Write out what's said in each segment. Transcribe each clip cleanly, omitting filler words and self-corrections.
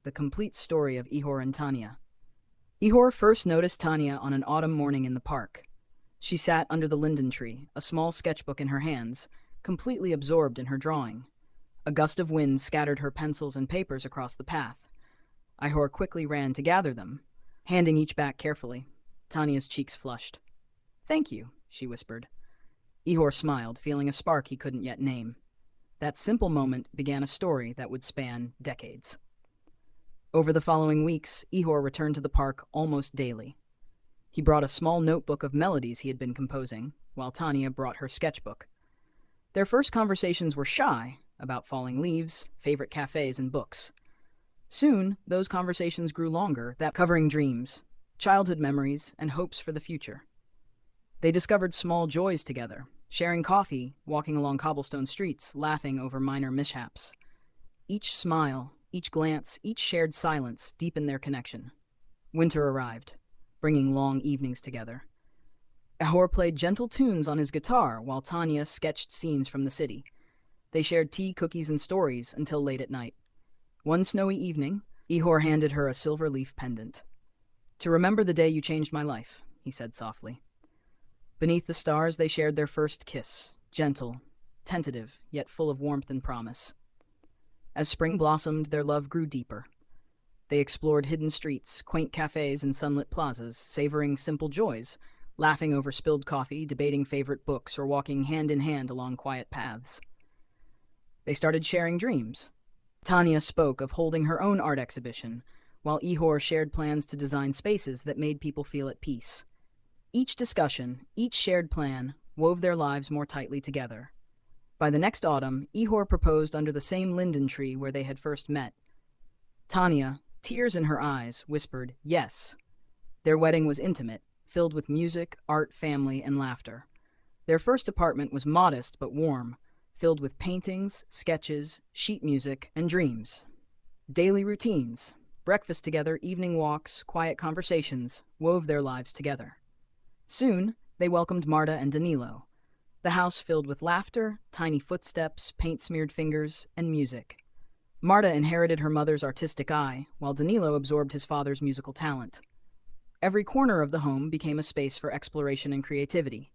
the complete story of Ihor and Tanya. Ihor first noticed Tanya on an autumn morning in the park. She sat under the linden tree, a small sketchbook in her hands, completely absorbed in her drawing. A gust of wind scattered her pencils and papers across the path. Ihor quickly ran to gather them, handing each back carefully. Tanya's cheeks flushed. "Thank you," she whispered. Ihor smiled, feeling a spark he couldn't yet name. That simple moment began a story that would span decades. Over the following weeks, Ihor returned to the park almost daily. He brought a small notebook of melodies he had been composing, while Tanya brought her sketchbook. Their first conversations were shy, about falling leaves, favorite cafes, and books. Soon, those conversations grew longer, that covering dreams, childhood memories, and hopes for the future. They discovered small joys together, sharing coffee, walking along cobblestone streets, laughing over minor mishaps. Each smile, each glance, each shared silence deepened their connection. Winter arrived, bringing long evenings together. Ihor played gentle tunes on his guitar while Tanya sketched scenes from the city. They shared tea, cookies, and stories until late at night. One snowy evening, Ihor handed her a silver leaf pendant. "To remember the day you changed my life," he said softly. Beneath the stars, they shared their first kiss, gentle, tentative, yet full of warmth and promise. As spring blossomed, their love grew deeper. They explored hidden streets, quaint cafes, and sunlit plazas, savoring simple joys, laughing over spilled coffee, debating favorite books, or walking hand in hand along quiet paths. They started sharing dreams. Tanya spoke of holding her own art exhibition, while Ihor shared plans to design spaces that made people feel at peace. Each discussion, each shared plan, wove their lives more tightly together. By the next autumn, Ihor proposed under the same linden tree where they had first met. Tanya, tears in her eyes, whispered, "Yes." Their wedding was intimate, filled with music, art, family, and laughter. Their first apartment was modest but warm, filled with paintings, sketches, sheet music, and dreams. Daily routines, breakfast together, evening walks, quiet conversations, wove their lives together. Soon, they welcomed Marta and Danilo. The house filled with laughter, tiny footsteps, paint-smeared fingers, and music. Marta inherited her mother's artistic eye, while Danilo absorbed his father's musical talent. Every corner of the home became a space for exploration and creativity.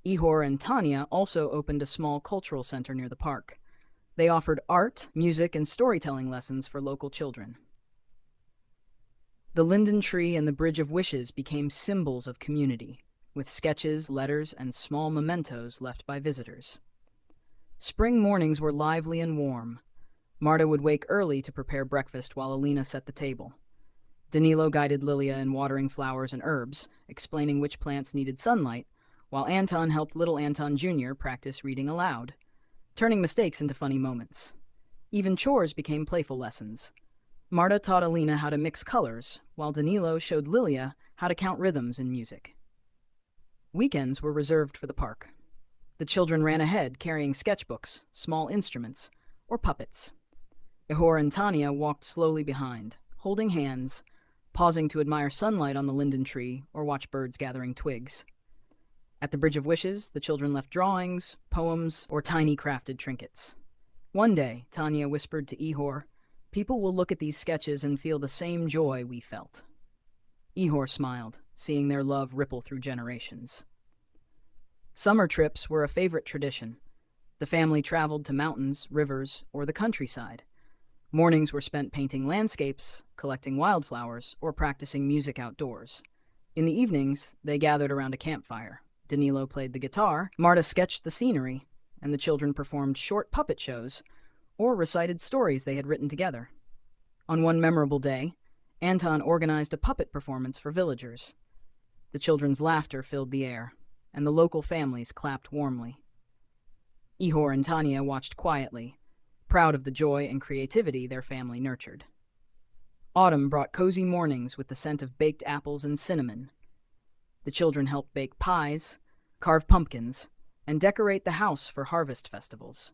Ihor and Tanya also opened a small cultural center near the park. They offered art, music, and storytelling lessons for local children. The linden tree and the Bridge of Wishes became symbols of community, with sketches, letters, and small mementos left by visitors. Spring mornings were lively and warm. Marta would wake early to prepare breakfast while Alina set the table. Danilo guided Lilia in watering flowers and herbs, explaining which plants needed sunlight, while Anton helped little Anton Jr. practice reading aloud, turning mistakes into funny moments. Even chores became playful lessons. Marta taught Alina how to mix colors, while Danilo showed Lilia how to count rhythms in music. Weekends were reserved for the park. The children ran ahead, carrying sketchbooks, small instruments, or puppets. Ihor and Tanya walked slowly behind, holding hands, pausing to admire sunlight on the linden tree or watch birds gathering twigs. At the Bridge of Wishes, the children left drawings, poems, or tiny crafted trinkets. One day, Tanya whispered to Ihor, "People will look at these sketches and feel the same joy we felt." Ihor smiled, seeing their love ripple through generations. Summer trips were a favorite tradition. The family traveled to mountains, rivers, or the countryside. Mornings were spent painting landscapes, collecting wildflowers, or practicing music outdoors. In the evenings, they gathered around a campfire. Danilo played the guitar, Marta sketched the scenery, and the children performed short puppet shows or recited stories they had written together. On one memorable day, Anton organized a puppet performance for villagers. The children's laughter filled the air, and the local families clapped warmly. Ihor and Tanya watched quietly, proud of the joy and creativity their family nurtured. Autumn brought cozy mornings with the scent of baked apples and cinnamon. The children helped bake pies, carve pumpkins, and decorate the house for harvest festivals.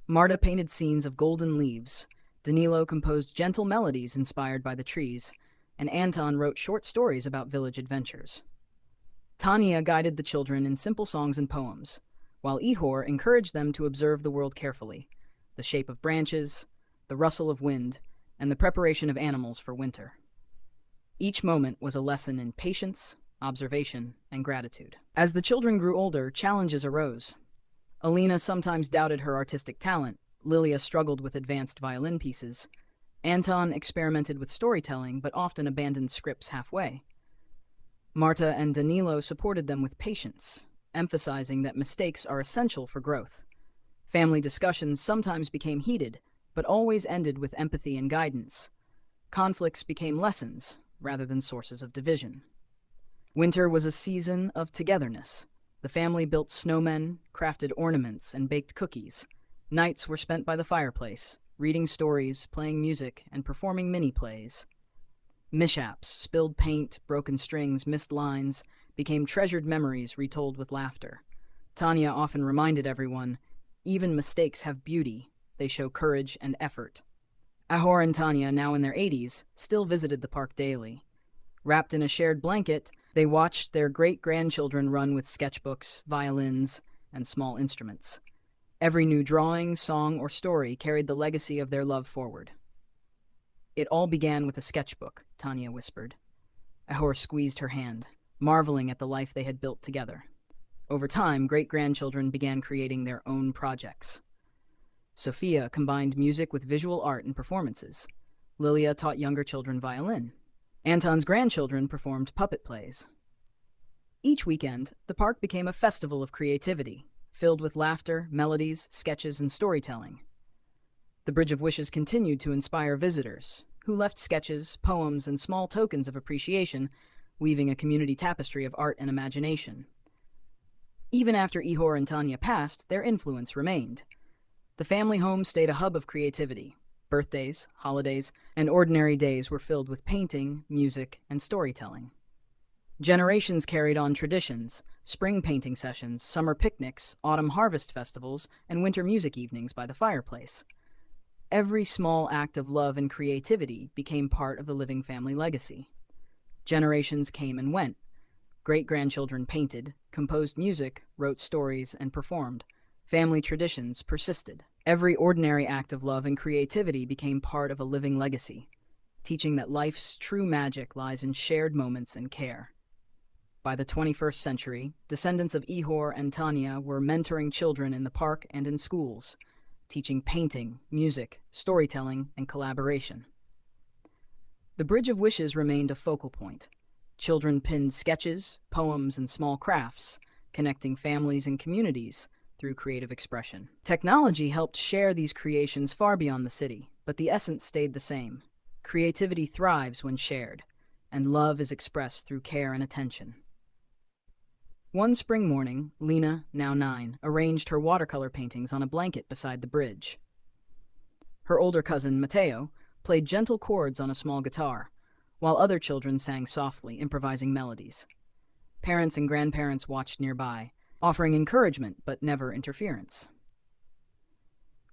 Marta painted scenes of golden leaves, Danilo composed gentle melodies inspired by the trees, and Anton wrote short stories about village adventures. Tanya guided the children in simple songs and poems, while Ihor encouraged them to observe the world carefully, the shape of branches, the rustle of wind, and the preparation of animals for winter. Each moment was a lesson in patience, observation, and gratitude. As the children grew older, challenges arose. Alina sometimes doubted her artistic talent, Lilia struggled with advanced violin pieces, Anton experimented with storytelling but often abandoned scripts halfway. Marta and Danilo supported them with patience, emphasizing that mistakes are essential for growth. Family discussions sometimes became heated, but always ended with empathy and guidance. Conflicts became lessons, rather than sources of division. Winter was a season of togetherness. The family built snowmen, crafted ornaments, and baked cookies. Nights were spent by the fireplace, reading stories, playing music, and performing mini-plays. Mishaps, spilled paint, broken strings, missed lines, became treasured memories retold with laughter. Tanya often reminded everyone, even mistakes have beauty, they show courage and effort. Igor and Tanya, now in their 80s, still visited the park daily. Wrapped in a shared blanket, they watched their great-grandchildren run with sketchbooks, violins, and small instruments. Every new drawing, song, or story carried the legacy of their love forward. It all began with a sketchbook, Tanya whispered. Igor squeezed her hand, marveling at the life they had built together. Over time, great-grandchildren began creating their own projects. Sophia combined music with visual art and performances. Lilia taught younger children violin. Anton's grandchildren performed puppet plays. Each weekend, the park became a festival of creativity, filled with laughter, melodies, sketches, and storytelling. The Bridge of Wishes continued to inspire visitors, who left sketches, poems, and small tokens of appreciation, weaving a community tapestry of art and imagination. Even after Igor and Tanya passed, their influence remained. The family home stayed a hub of creativity. Birthdays, holidays, and ordinary days were filled with painting, music, and storytelling. Generations carried on traditions, spring painting sessions, summer picnics, autumn harvest festivals, and winter music evenings by the fireplace. Every small act of love and creativity became part of the living family legacy. Generations came and went. Great-grandchildren painted, composed music, wrote stories, and performed. Family traditions persisted. Every ordinary act of love and creativity became part of a living legacy, teaching that life's true magic lies in shared moments and care. By the 21st century, descendants of Igor and Tanya were mentoring children in the park and in schools, teaching painting, music, storytelling, and collaboration. The Bridge of Wishes remained a focal point. Children pinned sketches, poems, and small crafts, connecting families and communities through creative expression. Technology helped share these creations far beyond the city, but the essence stayed the same. Creativity thrives when shared, and love is expressed through care and attention. One spring morning, Lena, now 9, arranged her watercolor paintings on a blanket beside the bridge. Her older cousin, Matteo, played gentle chords on a small guitar, while other children sang softly, improvising melodies. Parents and grandparents watched nearby, offering encouragement but never interference.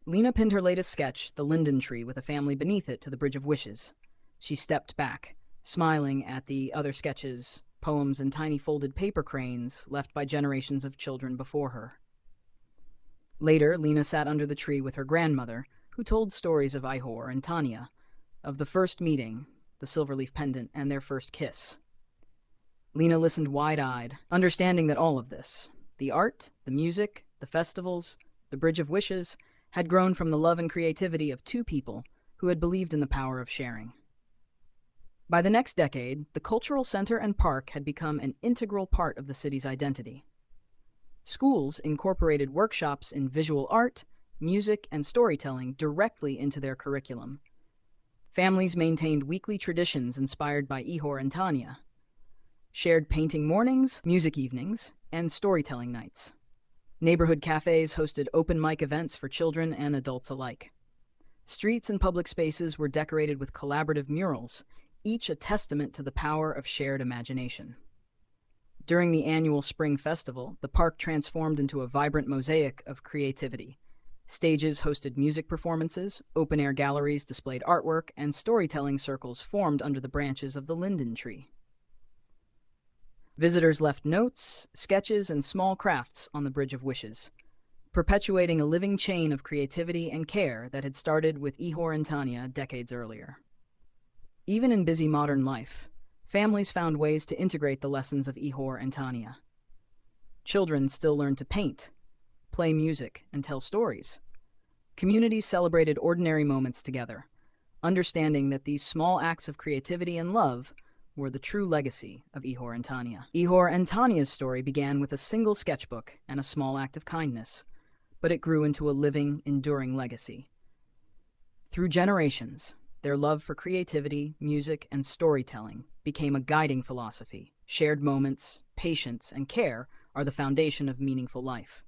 Lena pinned her latest sketch, the linden tree with a family beneath it, to the Bridge of Wishes. She stepped back, smiling at the other sketches, poems, and tiny folded paper cranes left by generations of children before her. Later, Lena sat under the tree with her grandmother, who told stories of Igor and Tanya, of the first meeting, the silverleaf pendant, and their first kiss. Lena listened wide-eyed, understanding that all of this, the art, the music, the festivals, the Bridge of Wishes, had grown from the love and creativity of two people who had believed in the power of sharing. By the next decade, the cultural center and park had become an integral part of the city's identity. Schools incorporated workshops in visual art, music, and storytelling directly into their curriculum. Families maintained weekly traditions inspired by Igor and Tanya, shared painting mornings, music evenings, and storytelling nights. Neighborhood cafes hosted open mic events for children and adults alike. Streets and public spaces were decorated with collaborative murals, each a testament to the power of shared imagination. During the annual Spring Festival, the park transformed into a vibrant mosaic of creativity. Stages hosted music performances, open-air galleries displayed artwork, and storytelling circles formed under the branches of the linden tree. Visitors left notes, sketches, and small crafts on the Bridge of Wishes. perpetuating a living chain of creativity and care that had started with Igor and Tanya decades earlier. Even in busy modern life, families found ways to integrate the lessons of Igor and Tanya. Children still learned to paint, play music, and tell stories. Communities celebrated ordinary moments together, understanding that these small acts of creativity and love were the true legacy of Igor and Tanya. Igor and Tanya's story began with a single sketchbook and a small act of kindness, but it grew into a living, enduring legacy. Through generations, their love for creativity, music, and storytelling became a guiding philosophy. Shared moments, patience, and care are the foundation of meaningful life.